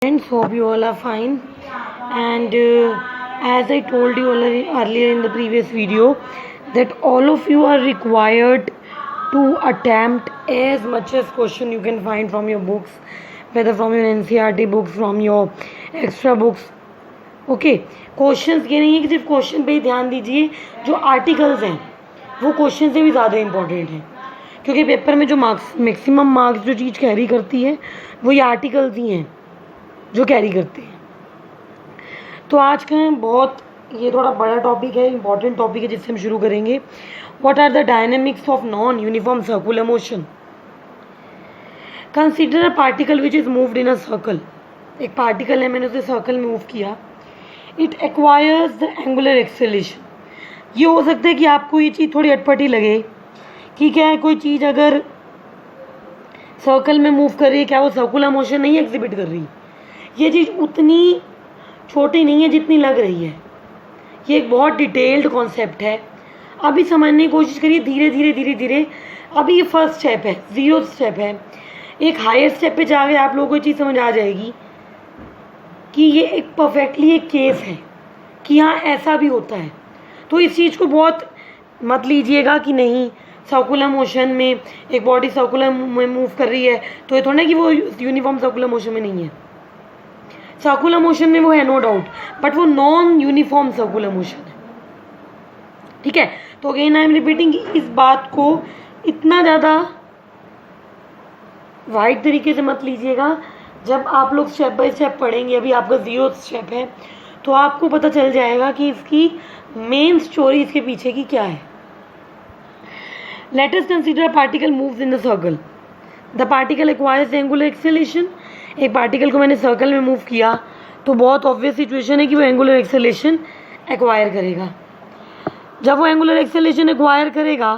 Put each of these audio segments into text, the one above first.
Friends, hope you all are fine. And as I told you earlier in the previous video, that all of you are required to attempt as much as question you can find from your books, whether from your NCERT books, from your extra books. Okay, questions ये नहीं है कि सिर्फ question पे ही ध्यान दीजिए, जो articles हैं वो क्वेश्चन से भी ज़्यादा इंपॉर्टेंट है, क्योंकि पेपर में जो मार्क्स मैक्सिमम मार्क्स जो चीज़ कैरी करती है वो ये आर्टिकल्स ही हैं जो कैरी करते हैं। तो आज का बहुत ये थोड़ा बड़ा टॉपिक है, इंपॉर्टेंट टॉपिक है, जिससे हम शुरू करेंगे। What are the dynamics of non uniform circular motion? Consider a particle which is moved in a circle. एक पार्टिकल है, मैंने उसे सर्कल में मूव किया। It acquires the angular acceleration. ये हो सकता है कि आपको ये चीज़ थोड़ी अटपटी लगे कि क्या है, कोई चीज़ अगर सर्कल में मूव कर रही है, क्या वो सर्कुलर मोशन नहीं एग्जिबिट कर रही? ये चीज़ उतनी छोटी नहीं है जितनी लग रही है। ये एक बहुत डिटेल्ड कॉन्सेप्ट है। अभी समझने की कोशिश करिए धीरे धीरे धीरे धीरे। अभी ये फर्स्ट स्टेप है, 0 स्टेप है। एक हायर स्टेप पे जाके आप लोगों को ये चीज़ समझ आ जाएगी कि ये एक परफेक्टली एक केस है कि हाँ ऐसा भी होता है। तो इस चीज़ को बहुत मत लीजिएगा कि नहीं सर्कुलर मोशन में एक बॉडी सर्कुलर में मूव कर रही है तो ये थोड़ा कि वो यूनिफॉर्म सर्कुलर मोशन में नहीं है। सर्कुलर मोशन में वो है, नो डाउट, बट वो नॉन यूनिफॉर्म सर्कुलर मोशन है। ठीक है, तो अगेन आई एम रिपीटिंग, इस बात को इतना ज़्यादा वाइड तरीके से मत लीजिएगा। जब आप लोग स्टेप बाय स्टेप पढ़ेंगे, अभी आपका 0 स्टेप है, तो आपको पता चल जाएगा कि इसकी मेन स्टोरी इसके पीछे की क्या है। Let us consider a particle moves in the circle. The particle acquires angular acceleration. एक पार्टिकल को मैंने सर्कल में मूव किया तो बहुत ऑब्वियस सिचुएशन है कि वो एंगुलर एक्सेलरेशन एक्वायर करेगा। जब वो एंगुलर एक्सेलरेशन एक्वायर करेगा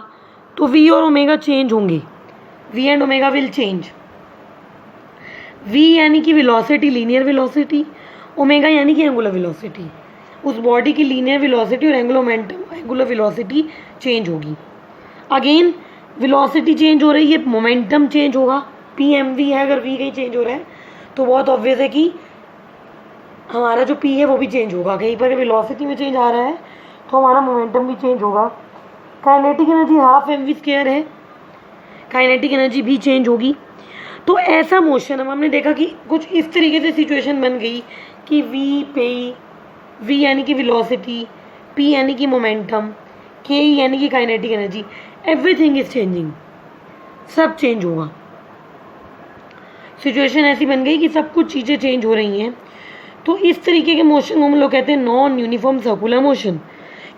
तो वी और ओमेगा चेंज होंगे। V and omega will change. V यानी कि वेलोसिटी, लीनियर वेलोसिटी, ओमेगा यानी कि एंगुलर वेलोसिटी। उस बॉडी की लीनियर वेलोसिटी और एंगुलर वेलोसिटी चेंज होगी। अगेन वेलोसिटी चेंज हो रही है, मोमेंटम चेंज होगा। पी एम वी है, अगर वी कहीं चेंज हो रहा है तो बहुत ऑब्वियस है कि हमारा जो पी है वो भी चेंज होगा। कहीं पर वेलोसिटी में चेंज आ रहा है तो हमारा मोमेंटम भी चेंज होगा। Kinetic energy half m v square है, काइनेटिक एनर्जी भी चेंज होगी। तो ऐसा मोशन हमने देखा कि कुछ इस तरीके से सिचुएशन बन गई कि वी पे वी यानी कि वेलोसिटी, पी यानी कि मोमेंटम, के यानी कि kinetic energy, everything is changing, सब चेंज होगा। सिचुएशन ऐसी बन गई कि सब कुछ चीज़ें चेंज हो रही हैं। तो इस तरीके के मोशन को हम लोग कहते हैं नॉन यूनिफॉर्म सर्कुलर मोशन,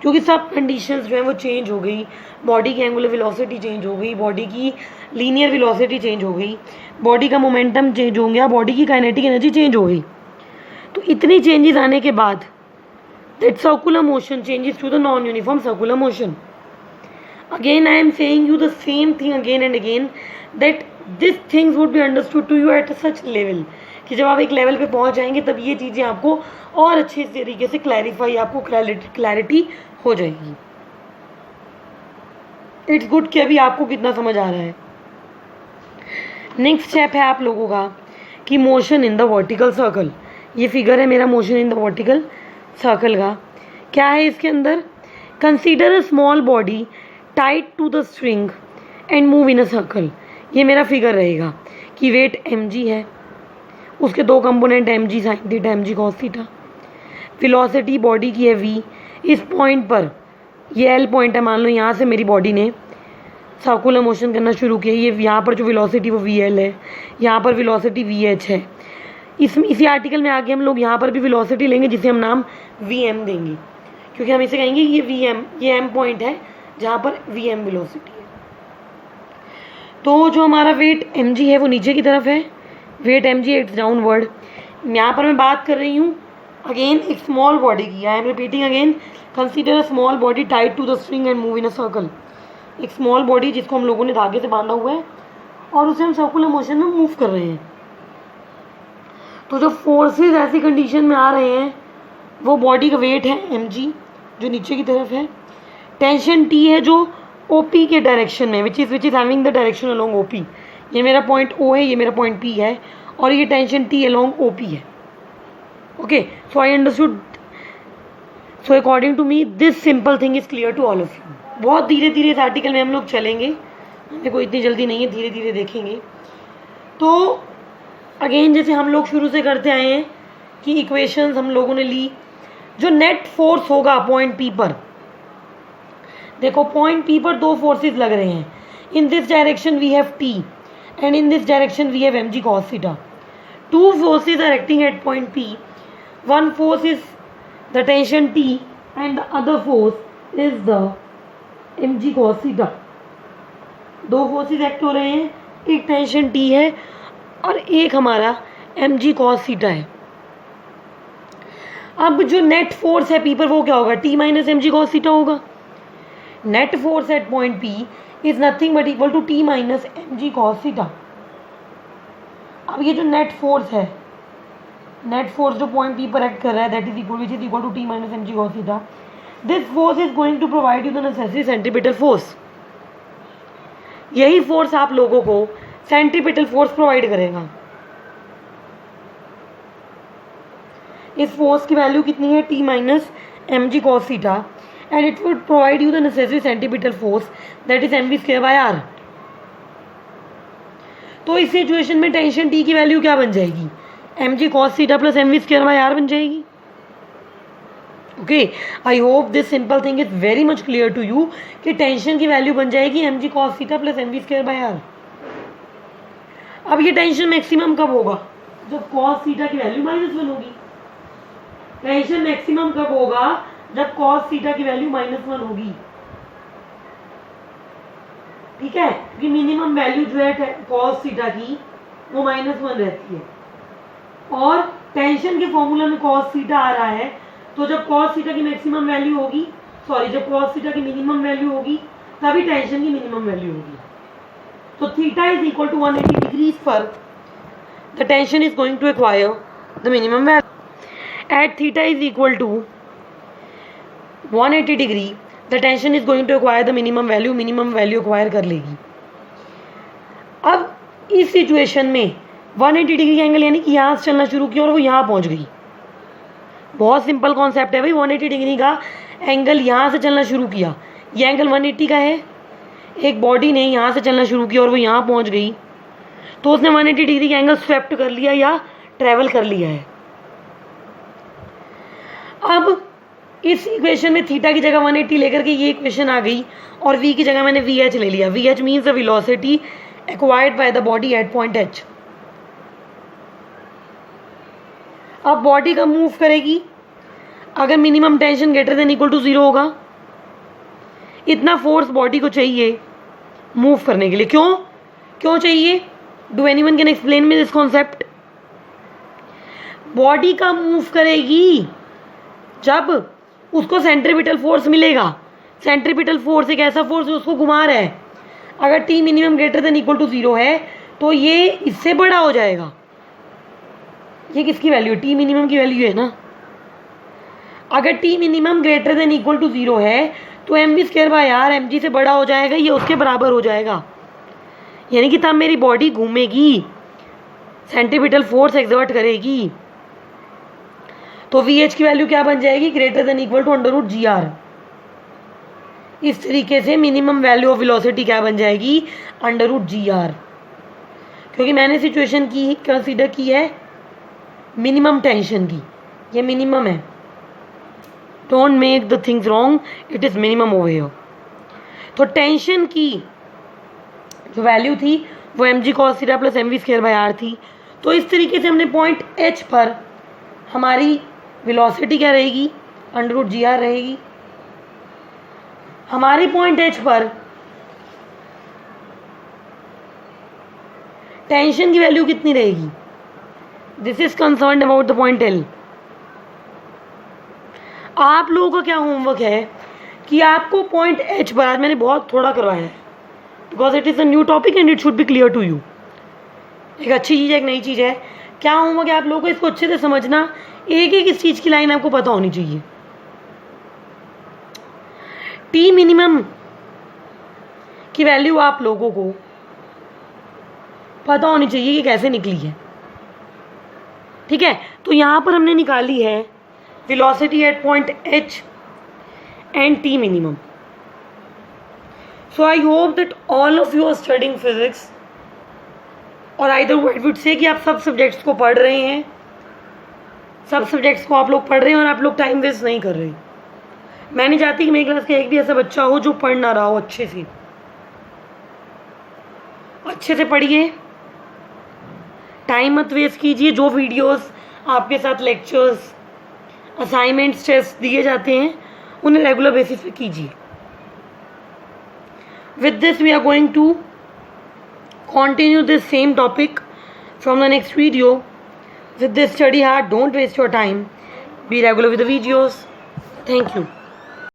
क्योंकि सब कंडीशंस जो है वो चेंज हो गई। बॉडी की एंगुलर वेलोसिटी चेंज हो गई, बॉडी की लीनियर वेलोसिटी चेंज हो गई, बॉडी का मोमेंटम चेंज हो गया, बॉडी की काइनेटिक एनर्जी चेंज हो गई। तो इतनी चेंजेस आने के बाद that circular motion changes to the non uniform circular motion. Again, I am saying you the same thing again and again that these things would be understood to you at such level कि जब आप एक level पे पहुंच जाएंगे तब ये चीज़ें आपको और अच्छे तरीके से क्लैरिफाई, आपको क्लैरिटी हो जाएगी। इट्स गुड कि अभी आपको कितना समझ आ रहा है। नेक्स्ट स्टेप है आप लोगों का कि motion in the vertical circle. ये फिगर है मेरा motion in the vertical circle का। क्या है इसके अंदर? Consider a small body tight to the string and move in a circle. ये मेरा फिगर रहेगा कि वेट mg है, उसके 2 component mg sine theta, mg cos theta. Velocity body की है v। इस पॉइंट पर ये L पॉइंट है, मान लो यहाँ से मेरी बॉडी ने सर्कुलर मोशन करना शुरू किया। ये यहाँ पर जो वेलोसिटी वो vl है, यहाँ पर वेलोसिटी vh है। इसी आर्टिकल में आगे हम लोग यहाँ पर भी वेलोसिटी लेंगे जिसे हम नाम vm देंगे, क्योंकि हम इसे कहेंगे कि ये vm, ये m पॉइंट है जहाँ पर vm वेलोसिटी है। तो जो हमारा वेट mg है वो नीचे की तरफ है, वेट mg इट्स डाउनवर्ड। यहाँ पर मैं बात कर रही हूँ अगेन एक स्मॉल बॉडी की। I am repeating again, consider a small body tight to the string and move in a circle. एक स्मॉल बॉडी जिसको हम लोगों ने धागे से बांधा हुआ है और उसे हम सर्कुलर मोशन में मूव कर रहे हैं। तो जो फोर्सेस ऐसी कंडीशन में आ रहे हैं वो बॉडी का वेट है mg जो नीचे की तरफ है, टेंशन T है जो OP के डायरेक्शन में, which is having the direction along OP। ये मेरा पॉइंट O है, ये मेरा पॉइंट P है और ये टेंशन T अलोंग OP है। Okay, so I understood, so according to me this simple thing is clear to all of you. बहुत धीरे धीरे इस आर्टिकल में हम लोग चलेंगे, हमें कोई इतनी जल्दी नहीं है, धीरे धीरे देखेंगे। तो अगेन जैसे हम लोग शुरू से करते आए हैं कि इक्वेशंस हम लोगों ने ली, जो नेट फोर्स होगा पॉइंट पी पर, देखो पॉइंट पी पर दो फोर्सेस लग रहे हैं, in this direction we have t and in this direction we have mg cos theta. Two forces are acting at point P. One force is the tension T and the other force is the mg cos theta. दो forces act हो रहे हैं, एक tension T है और एक हमारा mg cos theta है। अब जो नेट फोर्स है P पर वो क्या होगा, T minus mg cos theta होगा। Net force at point P is nothing but equal to T minus mg cos theta। अब ये जो नेट फोर्स है, नेट फोर्स जो पॉइंट P पर एक्ट कर रहा है, that is equal which is equal to T minus mg cos theta। This force is going to provide you the necessary centripetal force. यही फोर्स आप लोगों को सेंट्रीपिटल फोर्स प्रोवाइड करेगा। इस फोर्स की वैल्यू कितनी है, T minus mg cos theta, and it would provide you the necessary centripetal force that is mv square by r। तो इस सिचुएशन में टेंशन T की वैल्यू क्या बन जाएगी, mg cos theta plus mv square by r बन जाएगी। Okay, I hope this simple thing is very much clear to you कि टेंशन की वैल्यू बन जाएगी mg cos theta plus mv square by r। अब ये टेंशन मैक्सिमम कब होगा, जब cos theta की वैल्यू -1 होगी। टेंशन मैक्सिमम कब होगा, जब cos थीटा की वैल्यू -1 होगी। ठीक है, क्योंकि मिनिमम वैल्यू जो है cos थीटा की वो -1 रहती है, और टेंशन के फॉर्मूला में cos थीटा आ रहा है, तो जब cos थीटा की मैक्सिमम वैल्यू होगी, सॉरी जब cos थीटा की मिनिमम वैल्यू होगी तभी टेंशन की मिनिमम वैल्यू होगी। तो theta is equal to 180 degrees पर the tension is going to acquire the minimum value. At theta is equal to 180 degree the tension is going to acquire the minimum value acquire कर लेगी। अब इस situation में 180 degree angle यानी कि यहाँ से चलना शुरू किया और वो यहाँ पहुँच गई। बहुत सिंपल कॉन्सेप्ट है भाई, 180 डिग्री का एंगल यहाँ से चलना शुरू किया, ये एंगल 180 का है। एक बॉडी ने यहाँ से चलना शुरू किया और वो यहाँ पहुँच गई, तो उसने 180 डिग्री का एंगल स्वेप्ट कर लिया या ट्रेवल कर लिया है। अब इस इक्वेशन में थीटा की जगह 180 लेकर के ये इक्वेशन आ गई और v की जगह मैंने vh ले लिया। vh means the velocity acquired by the body at point h। अब बॉडी कब मूव करेगी, अगर minimum tension greater than equal to 0 होगा। इतना फोर्स बॉडी को चाहिए मूव करने के लिए। क्यों चाहिए, do anyone can explain me this concept. Body कब मूव करेगी, जब उसको सेंट्रीपिटल फोर्स मिलेगा। सेंट्रीपिटल फोर्स एक ऐसा फोर्स जो उसको घुमा रहा है। अगर T minimum greater than equal to 0 है तो ये इससे बड़ा हो जाएगा। ये किसकी वैल्यू, टी मिनिमम की वैल्यू है ना। अगर T minimum greater than equal to 0 है तो mv square by r mg से बड़ा हो जाएगा, ये उसके बराबर हो जाएगा। यानी कि तब मेरी बॉडी घूमेगी, सेंट्रीपिटल फोर्स एक्सर्ट करेगी, तो VH की वैल्यू क्या बन जाएगी, greater than equal to √GR। इस तरीके से मिनिमम वैल्यू ऑफ वेलोसिटी क्या बन जाएगी, √GR। क्योंकि मैंने सिचुएशन की कंसीडर की है मिनिमम टेंशन की, ये मिनिमम है। Don't make the things wrong, it is minimum over here. तो टेंशन की जो वैल्यू थी वो mg cos theta plus mv square by r थी। तो इस तरीके से हमने पॉइंट h पर हमारी वेलोसिटी क्या रहेगी, √GR रहेगी। हमारे पॉइंट h पर टेंशन की वैल्यू कितनी रहेगी, this is concern about the point L। आप लोगों का क्या होमवर्क है कि आपको पॉइंट h पर, आज मैंने बहुत थोड़ा करवाया है because it is a new topic and it should be clear to you. एक अच्छी चीज़ है, एक नई चीज़ है। क्या होमवर्क है आप लोगों को, इसको अच्छे से समझना। एक एक इस चीज़ की लाइन आपको पता होनी चाहिए। टी मिनिमम की वैल्यू आप लोगों को पता होनी चाहिए कि कैसे निकली है। ठीक है, तो यहाँ पर हमने निकाली है velocity at point H and T minimum. So I hope that all of you are studying physics, और आइदर आई वुड से कि आप सब सब्जेक्ट्स को पढ़ रहे हैं, सब सब्जेक्ट्स को आप लोग पढ़ रहे हैं और आप लोग टाइम वेस्ट नहीं कर रहे. मैं नहीं चाहती कि मेरी क्लास का एक भी ऐसा बच्चा हो जो पढ़ ना रहा हो. अच्छे से पढ़िए, टाइम मत वेस्ट कीजिए. जो वीडियोस आपके साथ लेक्चर्स, असाइनमेंट्स, टेस्ट दिए जाते हैं उन्हें रेगुलर बेसिस पे कीजिए. With this we are going to continue this same topic from the next video. With this, study hard, don't waste your time, be regular with the videos. Thank you.